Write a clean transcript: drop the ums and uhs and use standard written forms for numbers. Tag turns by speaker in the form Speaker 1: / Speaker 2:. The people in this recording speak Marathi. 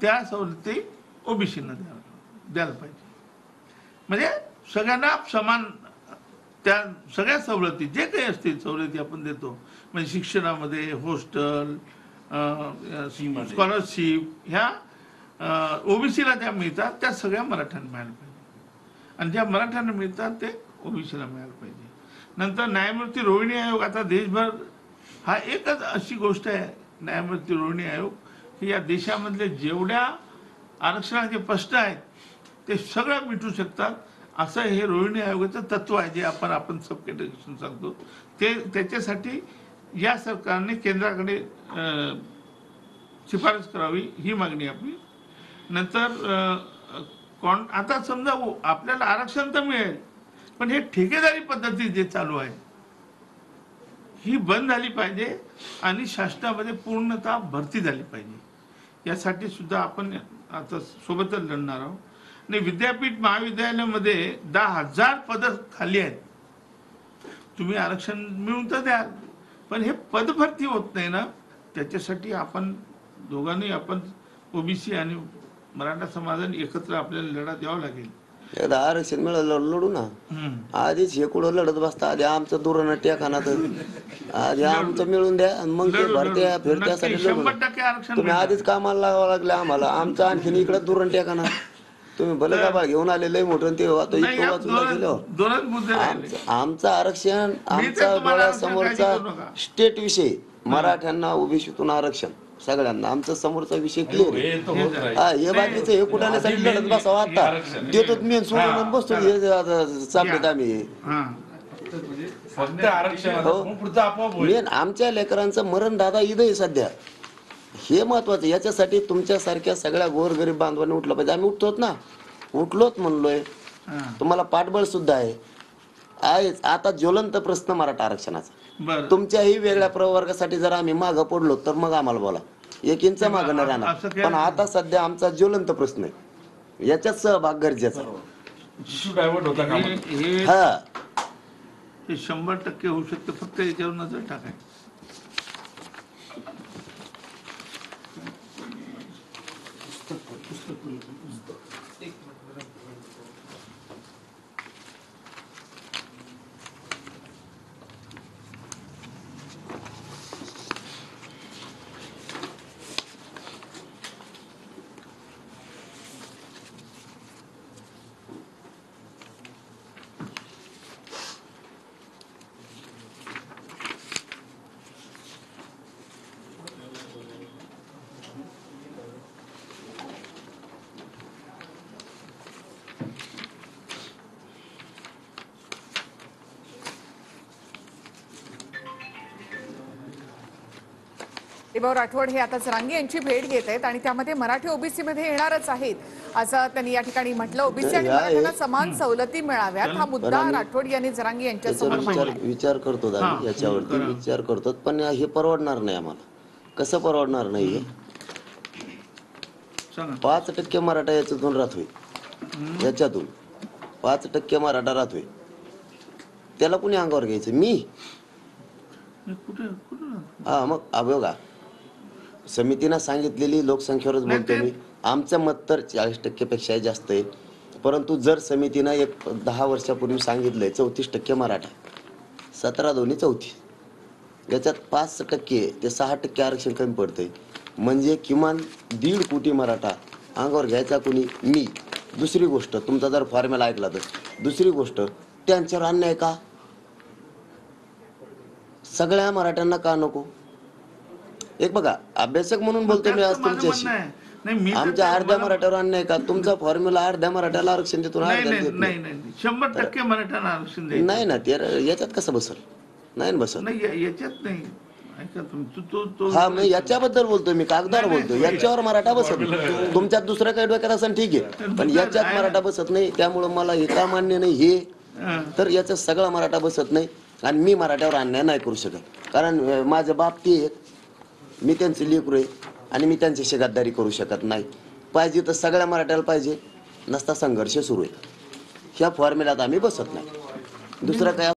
Speaker 1: त्या सवलती ओबीसीना द्यायला पाहिजे. म्हणजे सगळ्यांना समान त्या सगळ्या सवलती जे काही असतील सवलती आपण देतो, म्हणजे शिक्षणामध्ये हॉस्टेल, स्कॉलरशिप ह्या ओबीसीला त्या मिळतात त्या सगळ्या मराठ्यांना मिळायला पाहिजे, आणि ज्या मराठ्यांना मिळतात ते ओबीसीला मिळायला पाहिजे. नंतर न्यायमूर्ती रोहिणी आयोग, आता देशभर हा एकच अशी गोष्ट आहे न्यायमूर्ती रोहिणी आयोग की या देशामधले जेवढ्या आरक्षणाचे प्रश्न आहेत ते सगळं मिटू शकतात, असं हे रोहिणी आयोगाचं तत्व आहे जे आपण सब कॅटेगरीशन सांगतो. ते त्याच्यासाठी या सरकारने केंद्राकडे शिफारस करावी ही मागणी आपली. नंतर आता समजा आपल्याला आरक्षण तर मिळेल, पण हे ठेकेदारी पद्धती जे चालू आहे ही बंद झाली पाहिजे आणि शासनामध्ये पूर्णतः भरती झाली पाहिजे. यासाठी सुद्धा आपण आता सोबतच लढणार आहोत. आणि विद्यापीठ महाविद्यालयामध्ये 10,000 पदं खाली आहेत. तुम्ही आरक्षण मिळून तर द्याल, पण हे पद भरती होत नाही ना. त्याच्यासाठी आपण दोघांनी ओबीसी आणि मराठा समाजाने एकत्र आपल्याला लढा द्यावा लागेल.
Speaker 2: एकदा आरक्षण मिळालं लढू ना. आधीच हे कुठं लढत बसता, आधी आमचं दुरण टेकानात आधी आमचं मिळून द्या, मग ते भरत्या फिरत्यासाठी लढू. तुम्ही आधीच कामाला लागावं लागले आम्हाला, आमचं आणखीन इकडे दुरण टेकाना. तुम्ही भले का घेऊन आलेलं मोठं ते आमचं आरक्षण आमचा डोळ्यासमोरचा स्टेट विषय, मराठ्यांना ओबीसीतून आरक्षण सगळ्यांना आमचा समोरचा विषय क्लिअर आहे. हे बाकीचं हे कुठाण्यासाठी लढत बसावं, आता देतो मी सोडून बसतो चालत आम्ही. मेन आमच्या लेकरांचं मरण दादा इथं आहे सध्या, हे महत्वाचं. याच्यासाठी तुमच्यासारख्या सगळ्या गोरगरीब बांधवांनी उठलं पाहिजे. आम्ही उठतोत ना, उठलोत म्हणलोय. तुम्हाला पाठबळ सुद्धा आहे. आता ज्वलंत प्रश्न मराठा आरक्षणाचा. तुमच्याही वेगळ्या प्रवर्गासाठी जर आम्ही मागं पडलो तर मग आम्हाला बोला, 1 इंच मागं न राहणार. पण आता सध्या आमचा ज्वलंत प्रश्न आहे, याच्यात सहभाग गरजेचा. हा,
Speaker 1: 100% होऊ शकतं, फक्त याच्यावर नजर टाकायची.
Speaker 3: दिवाकर राठोड हे आता जरांगे यांची भेट घेत आहेत आणि त्यामध्ये मराठी ओबीसी मध्ये येणारच आहेत असं त्यांनी या ठिकाणी म्हटलं. ओबीसी आणि मराठ्यांना समान सवलती मिळाव्यात हा मुद्दा राठोड यांनी जरांगे यांच्या समोर मांडला.
Speaker 2: विचार करतो याच्यावरती विचार करतो, पण हे परवडणार नाही आम्हाला. कसं परवडणार नाही? 5% मराठा याच्यातून राहतोय, याच्यातून 5% मराठा राहतोय. त्याला कुणी अंगावर घ्यायचं? मी? हा, मग बघा, समितीनं सांगितलेली लोकसंख्येवरच बोलतो मी. आमचं मत तर 40% पेक्षा जास्त आहे. परंतु जर समितीनं 10 वर्षापूर्वी सांगितलंय 34% मराठा, 17 दोन्ही 34, याच्यात 5% ते 6% आरक्षण कमी पडतंय. म्हणजे किमान 1.5 कोटी मराठा अंगावर घ्यायचा कोणी? मी. दुसरी गोष्ट, तुमचा जर फॉर्म्युला ऐकला तर, दुसरी गोष्ट, त्यांच्यावर अन्याय का? सगळ्या मराठ्यांना का नको? एक बघा, अभ्यासक म्हणून बोलतो मी आज तुमच्याशी. आमच्या अर्ध्या मराठ्यावर अन्याय का? तुमचा फॉर्म्युला अर्ध्या मराठ्याला आरक्षण देतो,
Speaker 1: 100% मराठ्यांना आरक्षण
Speaker 2: नाही ना. ते याच्यात कसं बसल? नाही बसल.
Speaker 1: याच्यात नाही.
Speaker 2: हा, मी याच्याबद्दल बोलतोय, मी कागदावर बोलतोय. याच्यावर मराठा बसत नाही. तुमच्यात दुसरं काही डोक्यात असं ठीक आहे, पण याच्यात मराठा बसत नाही. त्यामुळं मला हे का मान्य नाही हे, तर याच्यात सगळा मराठा बसत नाही. आणि मी मराठ्यावर अन्याय नाही करू शकत, कारण माझे बाप ते आहेत, मी त्यांचे लेकरू आहे आणि मी त्यांच्याशी गद्दारी करू शकत नाही. पाहिजे तर सगळ्या मराठ्याला पाहिजे, नसता संघर्ष सुरू आहे. ह्या फॉर्म्युल्यात आम्ही बसत नाही. दुसरं काय